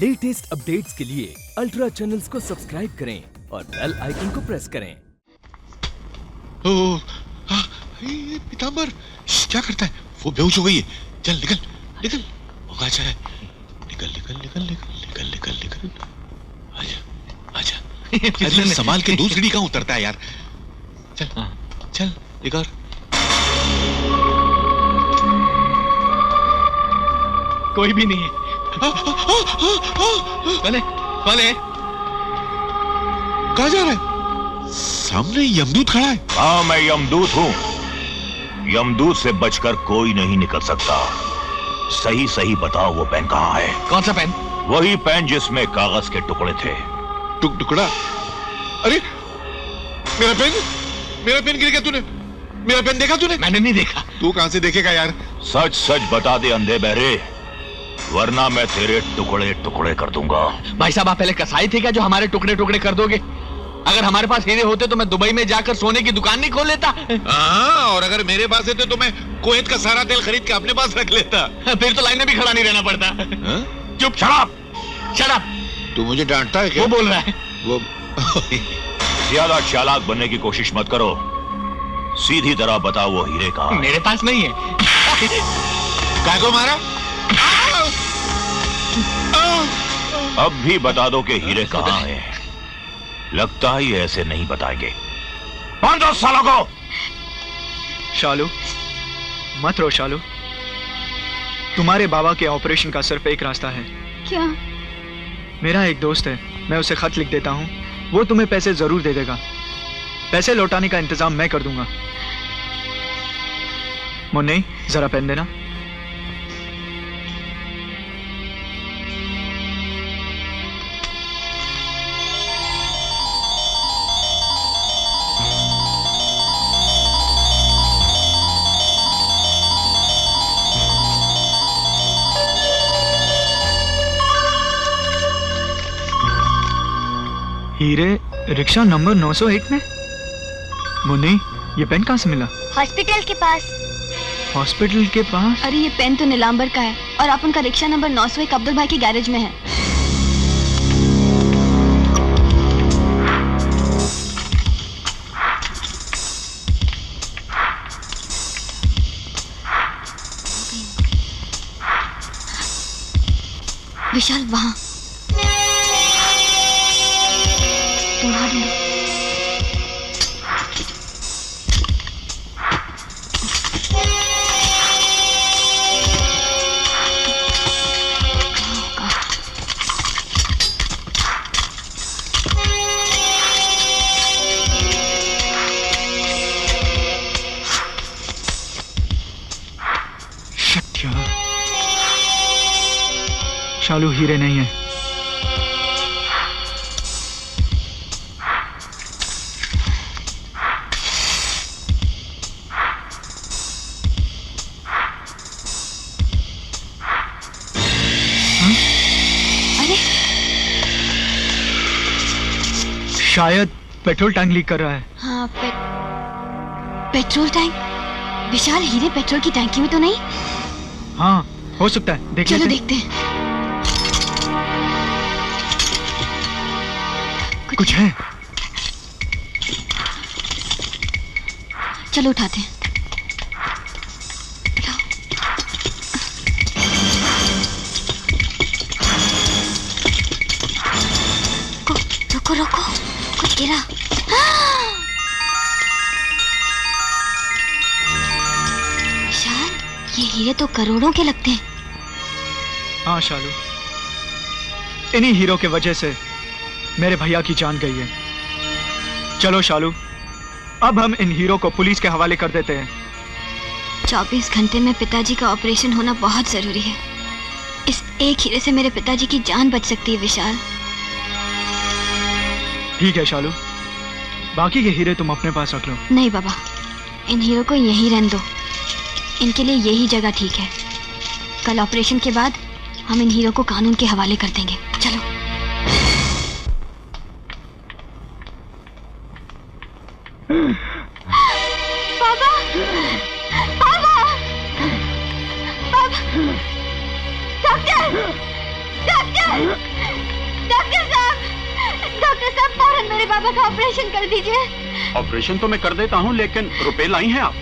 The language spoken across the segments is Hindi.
लेटेस्ट अपडेट्स के लिए अल्ट्रा चैनल्स को सब्सक्राइब करें और बेल आइकन को प्रेस करें। ये पीतांबर क्या करता है? वो बेहोश हो गई है। चल निकल निकल, मौका अच्छा है। निकल निकल निकल निकल निकल निकल निकल। आजा आजा। अरे संभाल के, दूसरी सीढ़ी कहाँ उतरता है यार। चल चल एक और। कोई भी नहीं है। कौन है? कहाँ जा रहा है? सामने यमदूत खड़ा है। हाँ, मैं यमदूत हूँ। यमदूत से बचकर कोई नहीं निकल सकता। सही सही बताओ, वो पेन कहाँ है? कौन सा पेन? वही पेन जिसमें कागज के टुकड़े थे। टुकड़ा? अरे मेरा पेन गिर गया। तूने मेरा पेन देखा? तूने? मैंने नहीं देखा। तू कहां से देखेगा यार? सच सच बता दे अंधे बहरे, वरना मैं तेरे टुकड़े टुकड़े कर दूंगा। भाई साहब, आप पहले कसाई थे क्या जो हमारे टुकड़े टुकड़े कर दोगे? अगर हमारे पास हीरे होते तो मैं दुबई में जाकर सोने की दुकान नहीं खोल लेता। और अगर मेरे पास थे तो मैं कुवैत का सारा तेल खरीद के अपने पास रख लेता। फिर तो लाइन में भी खड़ा नहीं रहना पड़ता। चुप, शराब। तू मुझे डांटता है क्या? वो बोल रहा है। वो ज्यादा चालाक बनने की कोशिश मत करो। सीधी तरह बताओ, वो हीरे कहाँ है? मेरे पास नहीं है। काय को मारा? अब भी बता दो कि हीरे कहाँ हैं। लगता है ये ऐसे नहीं बताएंगे। 5 सालों को। शालू, मत रो शालू। तुम्हारे बाबा के ऑपरेशन का सिर्फ एक रास्ता है। क्या? मेरा एक दोस्त है, मैं उसे खत लिख देता हूँ, वो तुम्हें पैसे जरूर दे देगा। पैसे लौटाने का इंतजाम मैं कर दूंगा। मुन्नी, जरा पेन देना। हीरे रिक्शा नंबर 901 में। मुन्नी, ये पेन कहाँ से मिला? हॉस्पिटल के पास। हॉस्पिटल के पास? अरे ये पेन तो नीलांबर का है और आप उनका रिक्शा नंबर 901 अब्दुल भाई के गैरेज में है। विशाल वहाँ। तुम्हारी शालू, हीरे नहीं है। अरे शायद पेट्रोल टैंक लीक कर रहा है। हाँ, पेट्रोल टैंक। विशाल, हीरे पेट्रोल की टैंकी में तो नहीं? हाँ, हो सकता है। देख चलो लेते देखते हैं। कुछ है। चलो उठाते हैं। रुको रुको, कुछ गिरा। विशाल, ये हीरे तो करोड़ों के लगते हैं। हाँ शालू, इन्हीं हीरो के वजह से मेरे भैया की जान गई है। चलो शालू, अब हम इन हीरो को पुलिस के हवाले कर देते हैं। 24 घंटे में पिताजी का ऑपरेशन होना बहुत जरूरी है। इस एक हीरे से मेरे पिताजी की जान बच सकती है विशाल। ठीक है शालू, बाकी के हीरे तुम अपने पास रख लो। नहीं बाबा, इन हीरो को यहीं रहने दो। इनके लिए यही जगह ठीक है। कल ऑपरेशन के बाद हम इन हीरो को कानून के हवाले कर देंगे। चलो। पापा! पापा! पापा! डॉक्टर! डॉक्टर! मेरे पापा का ऑपरेशन कर दीजिए। ऑपरेशन तो मैं कर देता हूँ, लेकिन रुपए लाई हैं आप?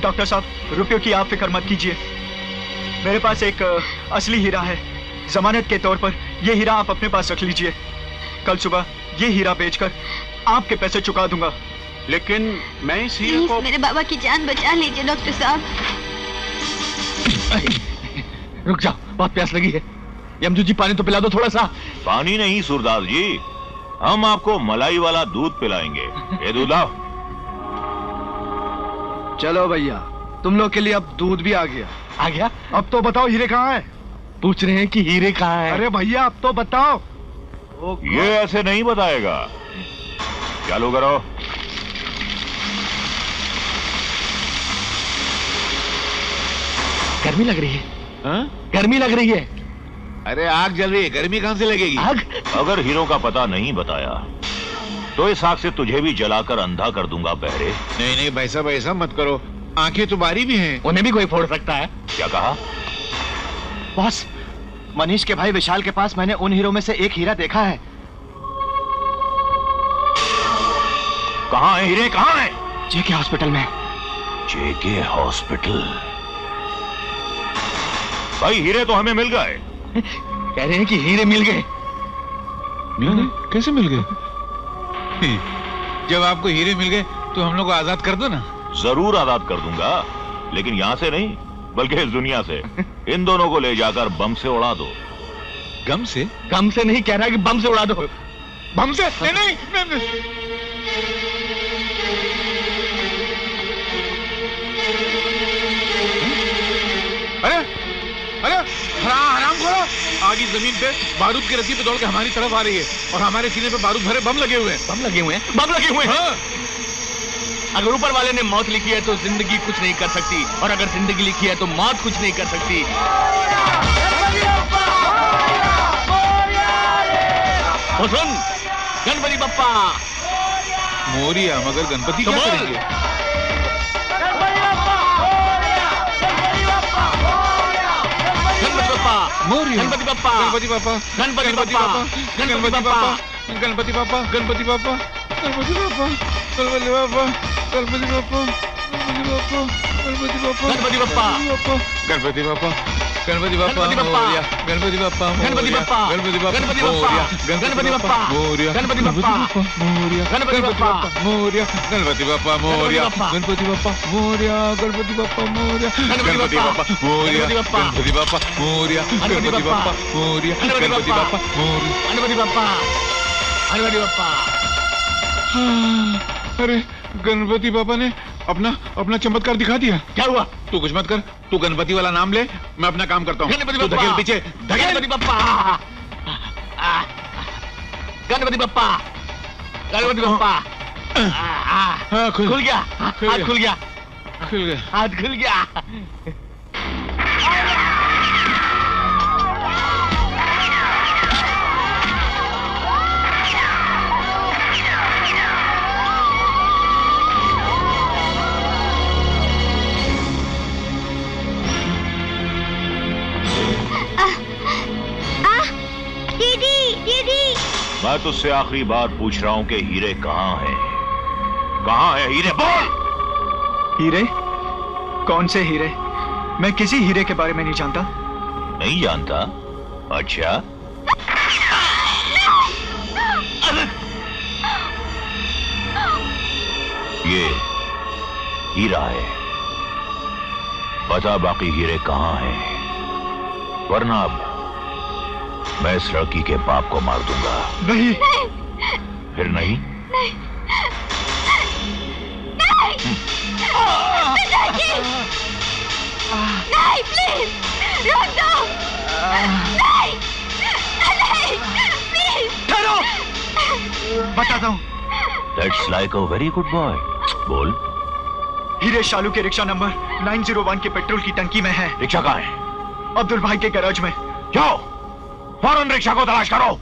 डॉक्टर साहब, रुपयों की आप फिक्र मत कीजिए। मेरे पास एक असली हीरा है। जमानत के तौर पर ये हीरा आप अपने पास रख लीजिए। कल सुबह ये हीरा बेचकर आपके पैसे चुका दूंगा। लेकिन मैं इस हीरे को... मेरे बाबा की जान बचा लीजिए डॉक्टर साहब। रुक जाओ, बहुत प्यास लगी है। यमजू जी, पानी तो पिला दो थोड़ा सा। पानी नहीं सूरदास जी, हम आपको मलाई वाला दूध पिलाएंगे। ये दूध लाओ। चलो भैया, तुम लोग के लिए अब दूध भी आ गया। आ गया? अब तो बताओ हीरे कहाँ है? पूछ रहे हैं कि हीरे कहाँ है। अरे भैया, अब तो बताओ। ये ऐसे नहीं बताएगा। चालू करो। गर्मी लग रही है। हाँ? गर्मी लग रही है। अरे आग जल रही है, गर्मी कहां से लगेगी? आग? अगर हीरो का पता नहीं बताया तो इस आग से तुझे भी जलाकर अंधा कर दूंगा बहरे। नहीं नहीं भाई साहब, ऐसा मत करो। आंखें तुम्हारी भी हैं। उन्हें भी कोई फोड़ सकता है। क्या कहा? बॉस, मनीष के भाई विशाल के पास मैंने उन हीरो में से एक हीरा देखा है। कहाँ है हीरे, कहाँ है? जेके हॉस्पिटल में। JK hospital? भाई हीरे तो हमें मिल गए। कह रहे हैं कि हीरे मिल गए। मिल गए? कैसे मिल गए? जब आपको हीरे मिल गए तो हम लोग को आजाद कर दो ना। जरूर आजाद कर दूंगा, लेकिन यहाँ से नहीं, बल्कि इस दुनिया से। इन दोनों को ले जाकर बम से उड़ा दो। गम से? गम से नहीं, कह रहा है कि बम से उड़ा दो। बम से? नहीं नहीं, नहीं। अरे अरे, हराम खोरो! आगे जमीन पे बारूद की रस्सी पे दौड़ के हमारी तरफ आ रही है और हमारे सीने पे बारूद भरे बम लगे हुए हैं। बम लगे हुए हैं? बम लगे हुए हैं? हाँ। अगर ऊपर वाले ने मौत लिखी है तो जिंदगी कुछ नहीं कर सकती, और अगर जिंदगी लिखी है तो मौत कुछ नहीं कर सकती। तो सुन, गणपति बप्पा मोरिया, मगर गणपति क्या करेंगे? गणपति बप्पा, मोरिया, गणपति बप्पा, गणपति बापा, गणपति बप्पा, गणपति बापा, गणपति बापा, गणपति बापा, गणपति बापा, गणपति बापा, गणपति बापा, गणपति बापा, गणपति बप्पा, गणपति बापा, गणपति बापा, गणपति बप्पा, मोरिया, गणपति बापा, गणपति बप्पा, गणपति बापा, गणपति बप्पा, मोरिया, गणपति बप्पा, मोरिया, गणपति बप्पा, मोरिया, गणपति बप्पा, मोरिया, गणपति बापा, मोरिया, गणपति बापा, मोरिया, गणपति बापा, मोरिया, गणपति बापा, मोरिया, गणपति बापा, मोरिया, गणपति बापा, मोरिया, गणपति बापा, मोरिया, गणपति बप्पा, गणपति बप्पा। अरे गणपति बाबा ने अपना चमत्कार दिखा दिया। क्या हुआ? तू कुछ मत कर, तू गणपति वाला नाम ले, मैं अपना काम करता हूँ। गणपति तू बप्पा, धकेल पीछे, धकेल। गणपति बप्पा, गणपति बप्पा, गणपति बप्पा। हाँ, खुल गया, हाथ खुल गया, खुल गया। हाथ खुल गया। मैं तुझसे आखिरी बार पूछ रहा हूं कि हीरे कहाँ हैं? कहाँ है हीरे? बोल! हीरे? कौन से हीरे? मैं किसी हीरे के बारे में नहीं जानता। नहीं जानता? अच्छा। ये हीरा है, बता बाकी हीरे कहाँ हैं, वरना अब मैं इस लड़की के बाप को मार दूंगा। नहीं। फिर नहीं? नहीं। नहीं, प्लीज रोक दो। नहीं, प्लीज ठहरो, बताता हूँ। That's like a very good boy. बोल। हीरे शालू के रिक्शा नंबर 901 के पेट्रोल की टंकी में है। रिक्शा कहाँ है? अब्दुल भाई के गैराज में। जाओ, फौरन रिक्शा को तलाश करो।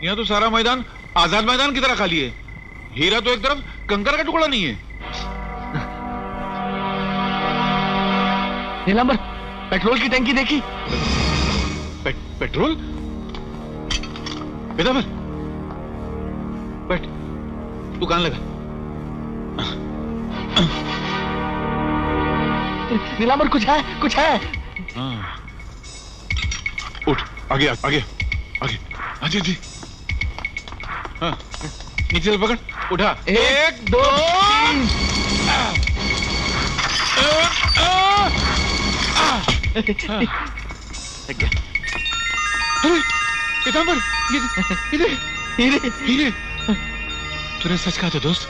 यहाँ तो सारा मैदान आजाद मैदान की तरह खाली है। हीरा तो एक तरफ कंकर का टुकड़ा नहीं है। नीलांबर, पेट्रोल की टंकी देखी? पेट्रोल? पीतांबर, बैठ, तू कान लगा। नीलांबर, कुछ है, कुछ है। हाँ। उठ, आगे आगे आगे आगे जी। हाँ, नीचे से पकड़, उठा। 1 2 3। अरे पीतांबर, हीरे हीरे हीरे, तूने सच कहा था दोस्त।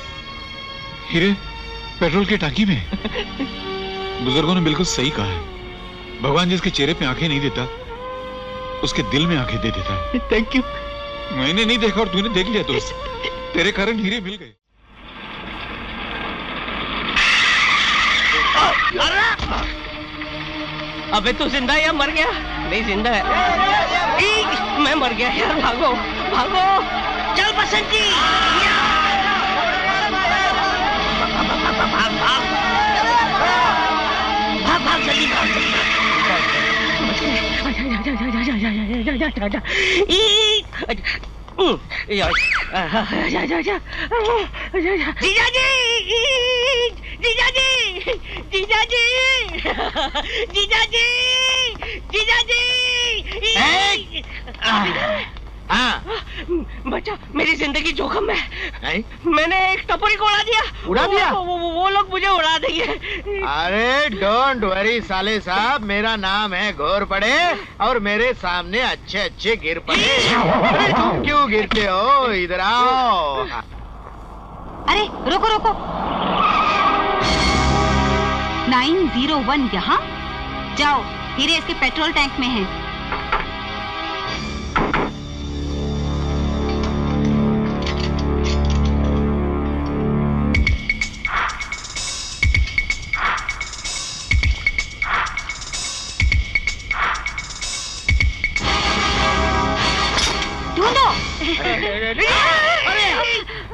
हीरे पेट्रोल की टांकी में। बुजुर्गों ने बिल्कुल सही कहा है, भगवान जिसके चेहरे पे आंखें नहीं देता उसके दिल में आंखें दे देता है। Thank you. मैंने नहीं देखा और तूने देख लिया दोस्त, तेरे कारण हीरे मिल गए। अबे तू जिंदा है या मर गया? नहीं जिंदा है। मैं मर गया यार, भागो भागो, चल बसंती। भाग भाग भाग भाग, जल्दी भाग। जीजा जी, जीजा जी, जीजा जी, जीजा जी, जीजा जी। बच्चा, मेरी जिंदगी जोखिम में है। मैंने एक टपोरी को उड़ा दिया। उड़ा दिया? वो लोग मुझे उड़ा देंगे। अरे डोंट वरी साले साहब, मेरा नाम है घोर पड़े और मेरे सामने अच्छे अच्छे गिर पड़े। अरे तुम क्यों गिरते हो? इधर आओ। अरे रुको रुको, 901 यहाँ? जाओ, हीरे इसके पेट्रोल टैंक में है। ढूंढो।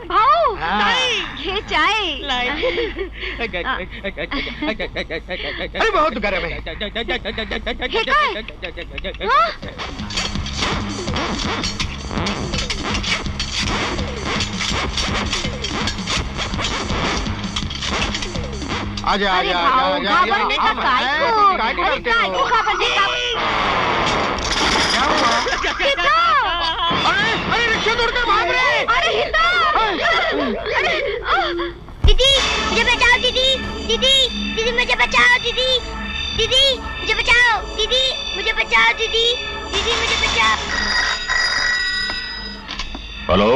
भाऊ, ये चाय। अरे बहुत गर्म है। आजा आजा आजा आजा। काय करते हो? क्या हुआ? अरे रिक्शा तोड़कर भाग रहे। दीदी मुझे बचाओ, दीदी दीदी दीदी मुझे बचाओ, दीदी दीदी मुझे बचाओ, दीदी मुझे बचाओ, दीदी दीदी मुझे बचाओ। हेलो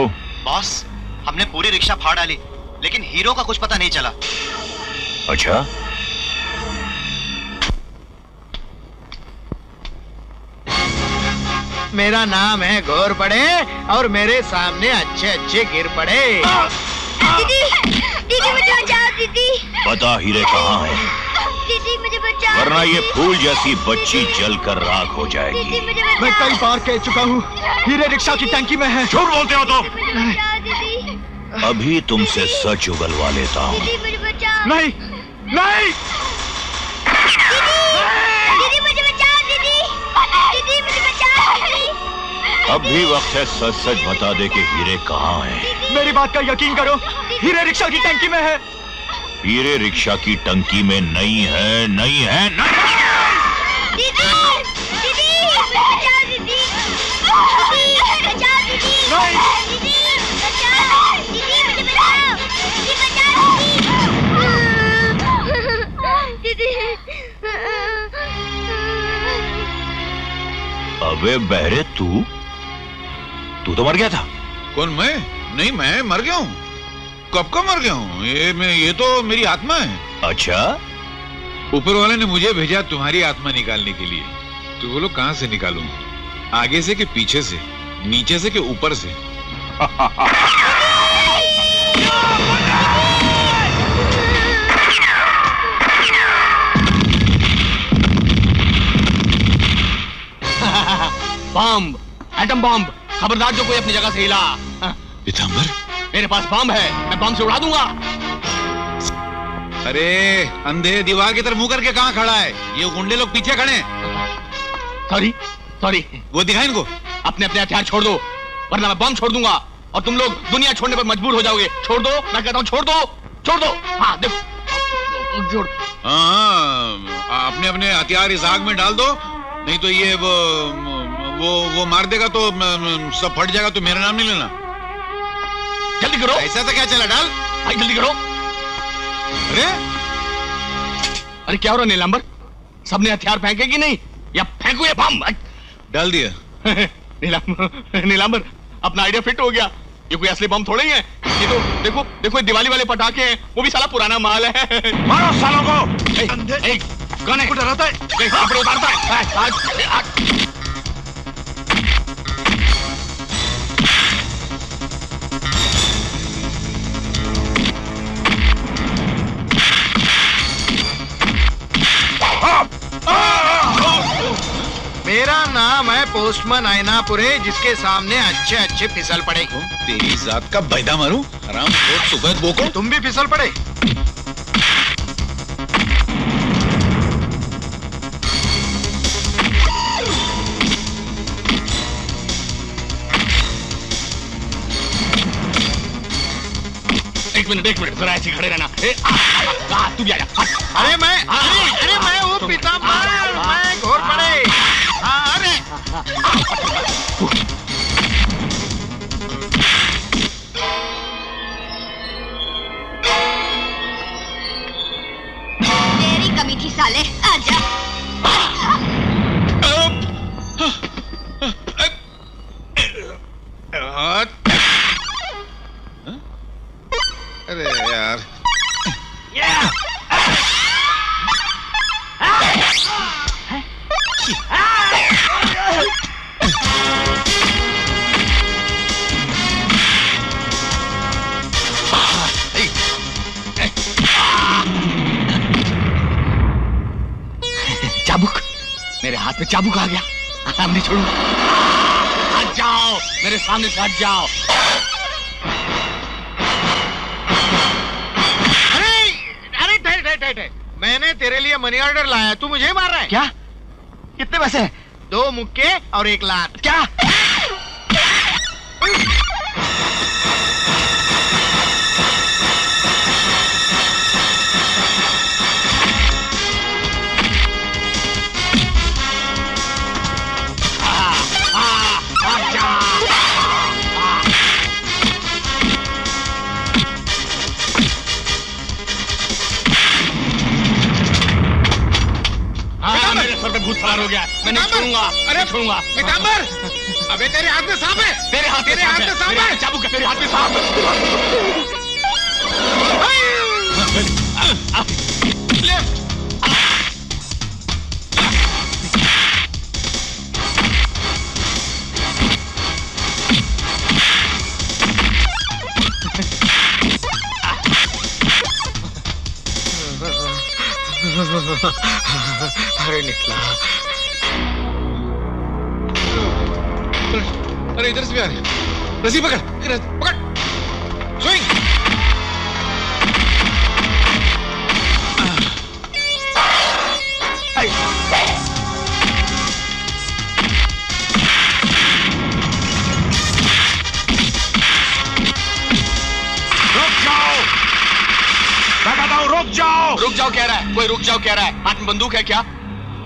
बॉस, हमने पूरी रिक्शा फाड़ डाली लेकिन हीरो का कुछ पता नहीं चला। अच्छा, मेरा नाम है घोर पड़े और मेरे सामने अच्छे अच्छे गिर पड़े। दीदी दीदी मुझे बचाओ, दीदी बता हीरे कहाँ है, दीदी मुझे बचाओ, वरना ये फूल जैसी बच्ची जलकर राख हो दीदी जाएगी। मुझे बचाओ। मैं कई बार कह चुका हूँ, हीरे रिक्शा की टंकी में है। झूठ बोलते हो तुम। मुझे बचाओ, दीदी अभी तुमसे सच उगलवा लेता हूँ। दीदी मुझे बचाओ। नहीं नहीं, दीदी मुझे बचाओ, दीदी दीदी मुझे बचाओ, दीदी। अब भी वक्त है सच सच बता दे कि हीरे कहाँ है। मेरी बात का यकीन करो, हीरे रिक्शा की टंकी में है। हीरे रिक्शा की टंकी में नहीं है, नहीं है, नहीं। दीदी दीदी मुझे बचाओ, दीदी दीदी बचाओ, दीदी दीदी बचाओ, दीदी मुझे बचाओ, दीदी बचाओ, दीदी अबे बहरे, तू तो मर गया था। कौन? मैं नहीं, मैं मर गया हूँ। कब का मर गया हूँ? ये तो मेरी आत्मा है। अच्छा, ऊपर वाले ने मुझे भेजा तुम्हारी आत्मा निकालने के लिए। तो बोलो कहाँ से निकालूं? आगे से कि पीछे से, नीचे से कि ऊपर से? बम, एटम बम, खबरदार जो कोई अपनी जगह से हिला। पीतांबर, मेरे पास बम है, मैं बम से उड़ा दूंगा। अरे अंधे दीवार की तरफ मुंह करके कहाँ खड़ा है? ये गुंडे लोग पीछे खड़े हैं। सॉरी वो दिखा इनको। अपने अपने हथियार छोड़ दो, वरना मैं बम छोड़ दूंगा और तुम लोग दुनिया छोड़ने पर मजबूर हो जाओगे। छोड़ दो, मैं कहता हूँ छोड़ दो। हाँ देखो छोड़। हाँ, अपने अपने हथियार इस आग में डाल दो, नहीं तो ये वो मार देगा तो सब फट जाएगा। तो मेरा नाम नहीं लेना। जल्दी करो। ऐसा तो क्या चला, डाल भाई जल्दी करो। अरे क्या हो रहा नीलांबर? सबने हथियार फेंके कि नहीं, या फेंकू ये बम? डाल दिया। नीलांबर अपना आइडिया फिट हो गया। ये कोई असली बम थोड़े ही है, ये तो देखो दिवाली वाले पटाखे हैं, वो भी साला पुराना माल है। मारो सालों को। कौन है? डराता है, कपड़े उतारता है। मेरा नाम है पोस्टमैन आयनापुरे, जिसके सामने अच्छे अच्छे फिसल पड़े। तेरी जात का बैदा मारूं, आराम खोट सुबह बोको। तुम भी फिसल पड़े। एक मिनट जरा ऐसे खड़े रहना। तू भी आजा। अरे मैं वो पीताम्बर, मैं घोर पड़े। हाँ, अरे तेरी कमी थी साले, आजा। अरे यार, चाबुक, मेरे हाथ में चाबुक आ गया। अब नहीं छोड़ूंगा। हट जाओ, मेरे सामने से हट जाओ। अरे मैंने तेरे लिए मनी ऑर्डर लाया, तू मुझे मार रहा है क्या? कितने पैसे? 2 मुक्के और 1 लात। क्या? मेरे सर पे भूत सवार हो गया। मैं नहीं छोड़ूंगा। अरे छोड़ूंगा। पीताम्बर, अबे तेरे हाथ में सांप है। तेरे हाथ में सांप है। चाबुक है, तेरे हाथ में सांप है। अरे निकला। अरे इधर से भी आ रहे। रस्सी पकड़, पकड़, स्विंग। रुक जाओ कह रहा है कोई। रुक जाओ कह रहा है। हाथ में बंदूक है क्या?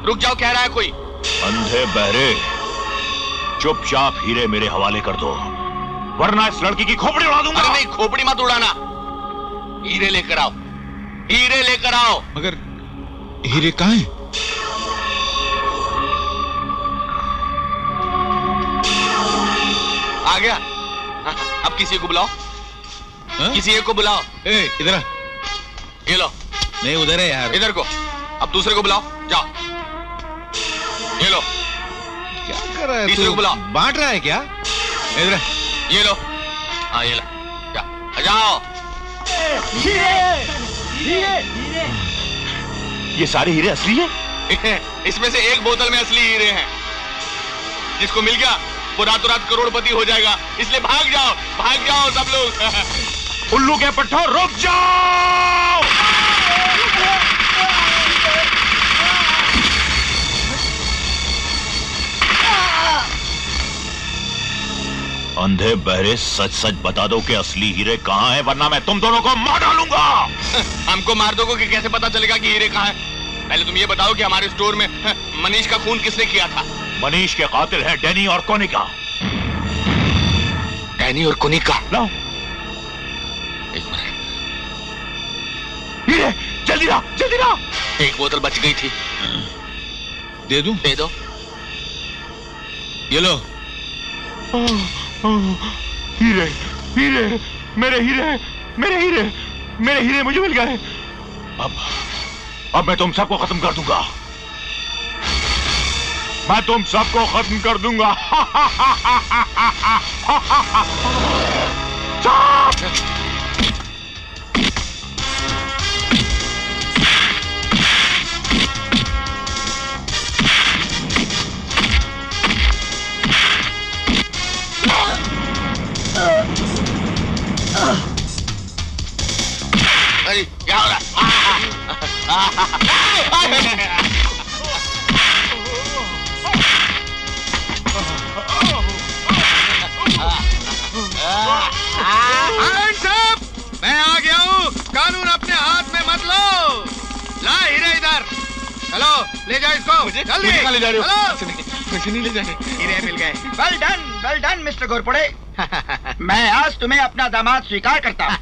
रुक जाओ कह रहा है कोई। अंधे बहरे, चुपचाप हीरे मेरे हवाले कर दो, वरना इस लड़की की खोपड़ी उड़ा दूंगा। अरे नहीं, खोपड़ी मत उड़ाना। हीरे लेकर आओ, हीरे लेकर आओ। मगर हीरे कहाँ हैं? आ गया। अब किसी को बुलाओ। किसी एक को बुलाओ। इधर आ। ये लो। नहीं उधर है यार। इधर को। अब दूसरे को बुलाओ, जाओ। ये लो। क्या कर रहा है? तीसरे को बुलाओ। बांट रहा है क्या? इधर ये लो। हाँ ये लो, जाओ। ये सारे हीरे असली हैं? इसमें से एक बोतल में असली हीरे हैं। जिसको मिल गया वो रातों रात करोड़पति हो जाएगा, इसलिए भाग जाओ सब लोग। उल्लू के पट्टो रुक जाओ। अंधे बहरे सच सच बता दो कि असली हीरे कहाँ हैं, वरना मैं तुम दोनों को मार डालूंगा। हमको मार दोगे कि कैसे पता चलेगा कि हीरे कहाँ हैं? पहले तुम ये बताओ कि हमारे स्टोर में मनीष का खून किसने किया था? मनीष के कातिल हैं डैनी और कोनिका। डैनी और कोनिका? लो एक मिनट, हीरे जल्दी ला। एक बोतल बच गई थी, दे दूं? दे दो। ये लो। हीरे मेरे हीरे मुझे मिल गए। अब मैं तुम सबको खत्म कर दूंगा। अरे क्या हो रहा मैं आ गया हूँ, कानून अपने हाथ में मत लो। ला हीरे इधर, चलो ले जाओ इसको जल्दी। मुझे ले जा रहे हो? मुझे नहीं ले जाने। हीरे मिल गए। Well done mister Ghorpade. मैं आज तुम्हें अपना दामाद स्वीकार करता हूँ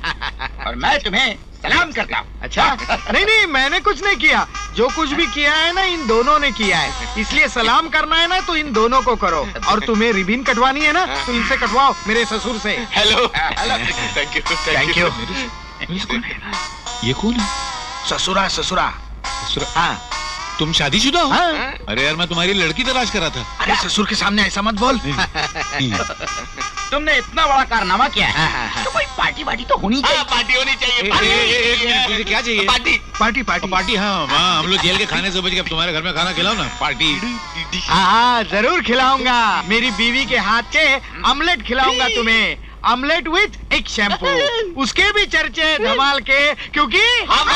और मैं तुम्हें सलाम करता हूँ। अच्छा नहीं मैंने कुछ नहीं किया, जो कुछ भी किया है ना इन दोनों ने किया है, इसलिए सलाम करना है ना तो इन दोनों को करो, और तुम्हें रिबन कटवानी है ना तो इनसे कटवाओ, मेरे ससुर से। Hello thank you. ये कौन है? ससुरा ससुरा। हाँ। तुम शादीशुदा हो? हाँ। अरे यार मैं तुम्हारी लड़की तलाश कर रहा था। अरे ससुर के सामने ऐसा मत बोल। तुमने इतना बड़ा कारनामा किया है तो कोई पार्टी वार्टी तो होनी चाहिए। पार्टी होनी चाहिए। तुझे क्या चाहिए? पार्टी। हाँ हम लोग जेल के खाने से बच के तुम्हारे घर में खाना खिलाओ ना। पार्टी। हाँ जरूर खिलाऊंगा, मेरी बीवी के हाथ के ऑमलेट खिलाऊंगा तुम्हें, ऑमलेट विथ एक शैम्पू। उसके भी चर्चे धमाल के, क्योंकि हम